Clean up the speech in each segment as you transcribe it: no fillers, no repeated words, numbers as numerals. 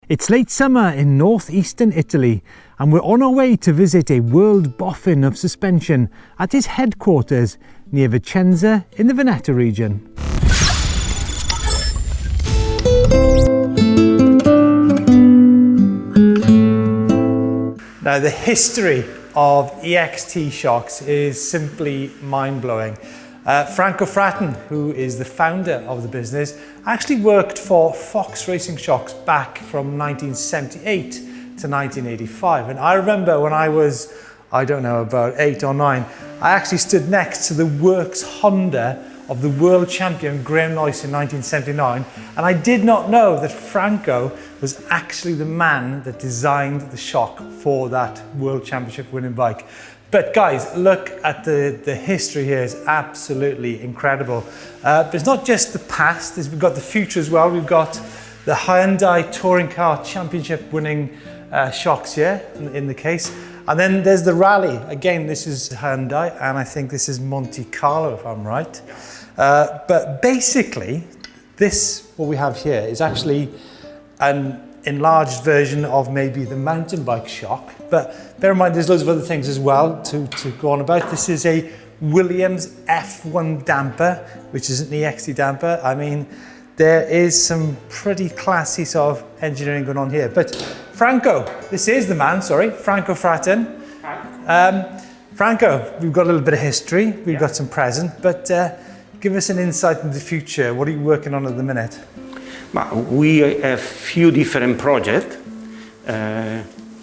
It's late summer in northeastern Italy, and we're on our way to visit a world boffin of suspension at his headquarters near Vicenza in the Veneto region. Now, the history of EXT Shocks is simply mind-blowing. Franco Fratton, who is the founder of the business, actually worked for Fox Racing Shocks back from 1978 to 1985. And I remember when I was, I don't know, about 8 or 9, I actually stood next to the works Honda of the world champion Graham Noyce in 1979. And I did not know that Franco was actually the man that designed the shock for that world championship winning bike. But guys, look at the history here. Is absolutely incredible. But it's not just the past, we've got the future as well. We've got the Hyundai Touring Car Championship winning shocks here in the case. And then there's the Rally. Again, this is Hyundai, and I think this is Monte Carlo, if I'm right. But basically, what we have here is actually an enlarged version of maybe the mountain bike shock. But bear in mind, there's loads of other things as well to go on about. This is a Williams F1 damper, which is an EXT damper. I mean, there is some pretty classy sort of engineering going on here. But Franco, this is the man, sorry, Franco Fratton. Franco, we've got a little bit of history, we've got some present, but give us an insight into the future. What are you working on at the minute? We have few different projects.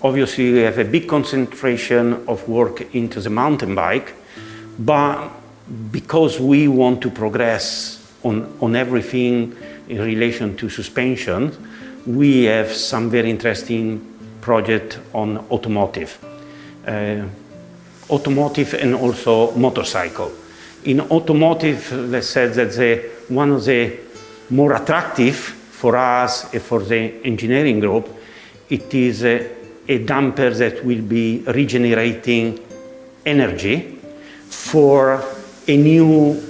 Obviously, we have a big concentration of work into the mountain bike, but because we want to progress on everything in relation to suspension, we have some very interesting project on automotive. Automotive and also motorcycle. In automotive, let's say that one of the more attractive for us and for the engineering group, it is a damper that will be regenerating energy for a new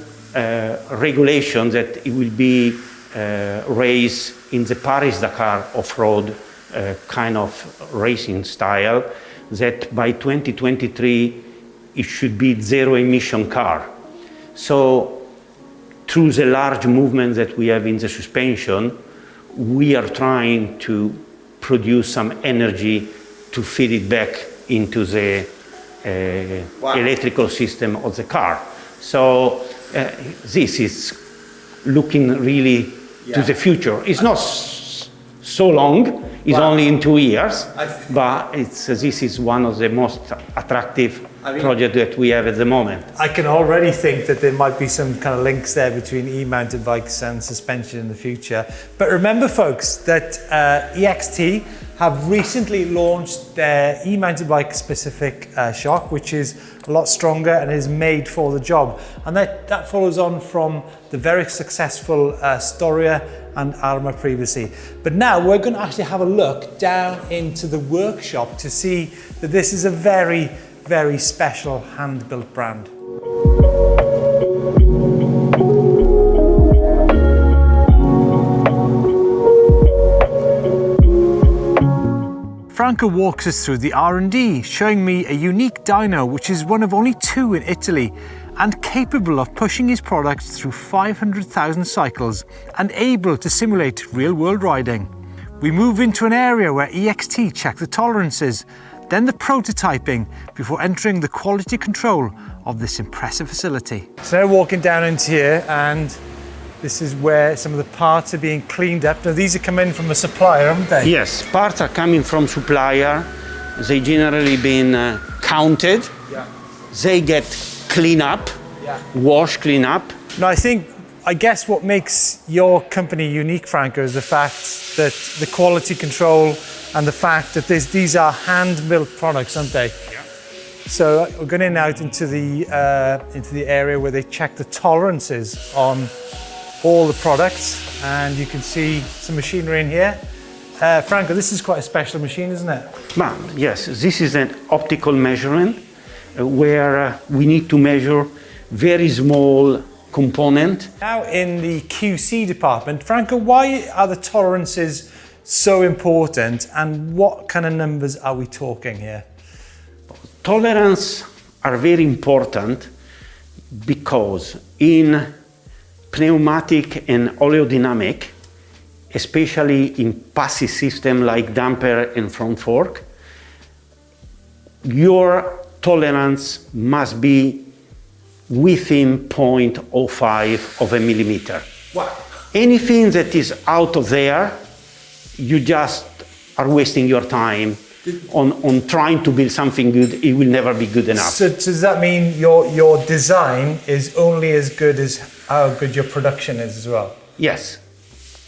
regulation that it will be raised in the Paris-Dakar off-road kind of racing style, that by 2023 it should be zero-emission car. So through the large movement that we have in the suspension, we are trying to produce some energy to feed it back into the electrical system of the car. So this is looking really to the future. It's not so long, it's only in 2 years, but this is one of the most attractive projects that we have at the moment. I can already think that there might be some kind of links there between e-mounted bikes and suspension in the future. But remember, folks, that EXT have recently launched their e-mounted bike specific shock, which is a lot stronger and is made for the job. And that follows on from the very successful Storia and Arma previously. But now we're going to actually have a look down into the workshop to see that this is a very, very special hand-built brand. Franco walks us through the R&D, showing me a unique dyno which is one of only 2 in Italy and capable of pushing his products through 500,000 cycles and able to simulate real-world riding. We move into an area where EXT check the tolerances, then the prototyping before entering the quality control of this impressive facility. So now walking down into here, and this is where some of the parts are being cleaned up. Now these are coming from a supplier, haven't they? Yes, parts are coming from supplier. They generally been counted. Yeah. They get clean up, wash, clean up. Now I guess what makes your company unique, Franco, is the fact that the quality control and the fact that these are hand-built products, aren't they? Yeah. So we're going out into the area where they check the tolerances on all the products, and you can see some machinery in here. Franco, this is quite a special machine, isn't it? Yes, this is an optical measurement where we need to measure very small component. Now in the QC department, Franco, why are the tolerances so important, and what kind of numbers are we talking here? Tolerance are very important because in pneumatic and oleodynamic, especially in passive system like damper and front fork, your tolerance must be within 0.05 of a millimeter. Wow. Anything that is out of there, you just are wasting your time on trying to build something good. It will never be good enough. So does that mean your design is only as good as how good your production is as well? Yes.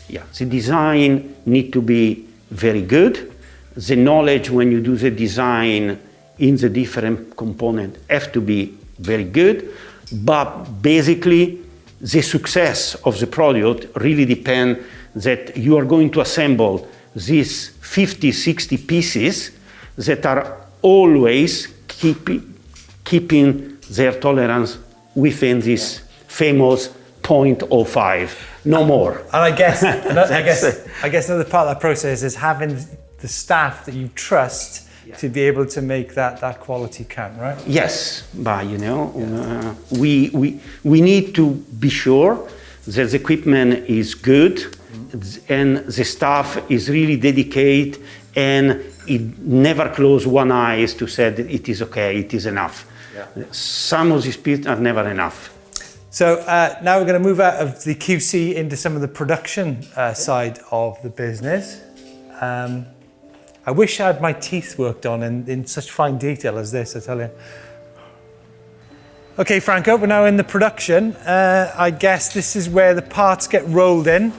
Yeah. The design need to be very good. The knowledge when you do the design in the different component have to be very good. But basically, the success of the product really depends that you are going to assemble these 50, 60 pieces that are always keeping their tolerance within this famous 0.05, no more. And I guess another part of that process is having the staff that you trust to be able to make that quality count, right? Yes, but we need to be sure that the equipment is good and the staff is really dedicated and it never close one eye to say that it is okay, it is enough. Yeah. Some of these pieces are never enough. So now we're going to move out of the QC into some of the production side of the business. I wish I had my teeth worked on in such fine detail as this, I tell you. Okay, Franco, we're now in the production. I guess this is where the parts get rolled in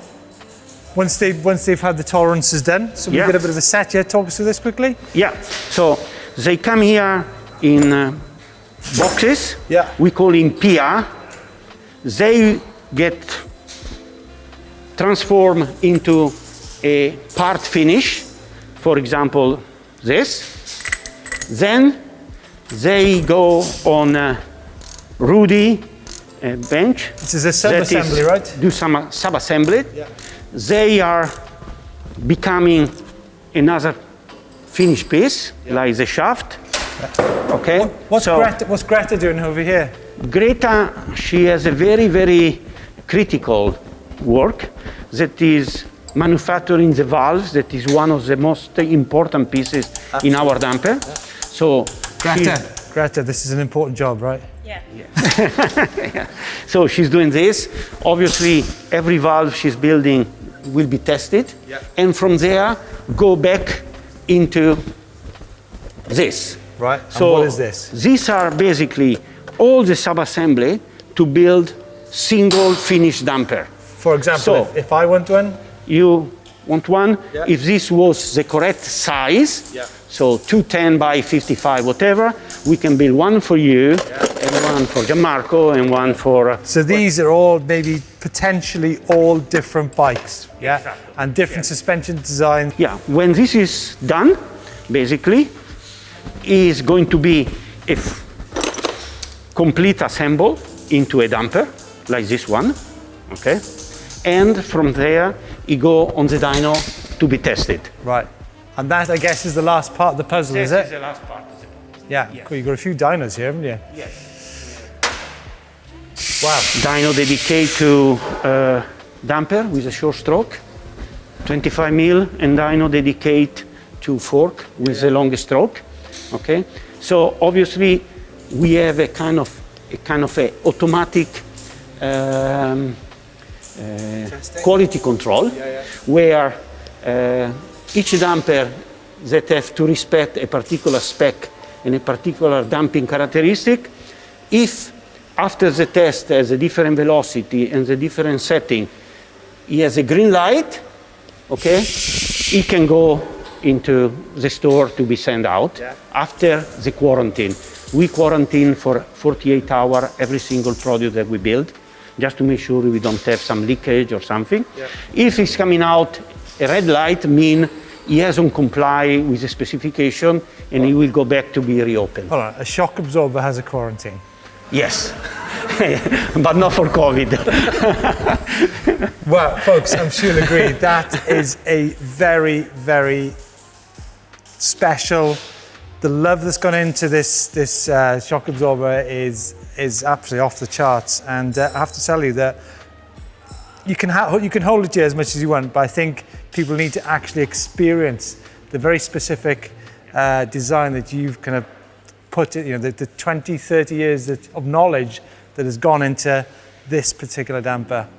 once they've had the tolerances done. So we get a bit of a set here. Talk us through this quickly. Yeah, so they come here in boxes. Yeah. We call them PR. They get transformed into a part finish. For example, this. Then they go on a Rudy bench. This is a sub-assembly, right? Do some sub-assembly. Yeah. They are becoming another finished piece, like the shaft. Yeah. Okay. What's Greta doing over here? Greta, she has a very, very critical work that is manufacturing the valves. That is one of the most important pieces in our damper. Yeah. So Greta, this is an important job, right? Yeah. Yeah. So she's doing this. Obviously, every valve she's building will be tested, and from there go back into this. Right. So and what is this? These are basically all the sub-assembly to build single finished damper. For example, if I want one? You want one? Yeah. If this was the correct size, so 210 by 55, whatever, we can build one for you, and one for Gianmarco, and one for... So these are all maybe potentially all different bikes, and different suspension designs. Yeah, when this is done, basically, is going to be a complete assemble into a damper, like this one, okay? And from there, you go on the dyno to be tested. Right. And that, I guess, is the last part of the puzzle, is it? This is the last part of the puzzle. Yeah, yes. Cool. You've got a few dynos here, haven't you? Yes. Wow. Dyno dedicated to damper with a short stroke, 25 mil, and dyno dedicated to fork with a longer stroke. Okay. So obviously, we have a kind of a automatic quality control, where each damper that have to respect a particular spec and a particular damping characteristic, if after the test has a different velocity and the different setting, he has a green light, okay, he can go into the store to be sent out after the quarantine. We quarantine for 48 hours every single product that we build, just to make sure we don't have some leakage or something. If it's coming out a red light, mean he hasn't complied with the specification and he will go back to be reopened. Hold on, a shock absorber has a quarantine? Yes. but not for COVID. Well, folks, I'm sure you'll agree that is a very, very special. The love that's gone into this shock absorber is absolutely off the charts, and I have to tell you that you can hold it here as much as you want, but I think people need to actually experience the very specific design that you've kind of put it, the 20, 30 years of knowledge that has gone into this particular damper.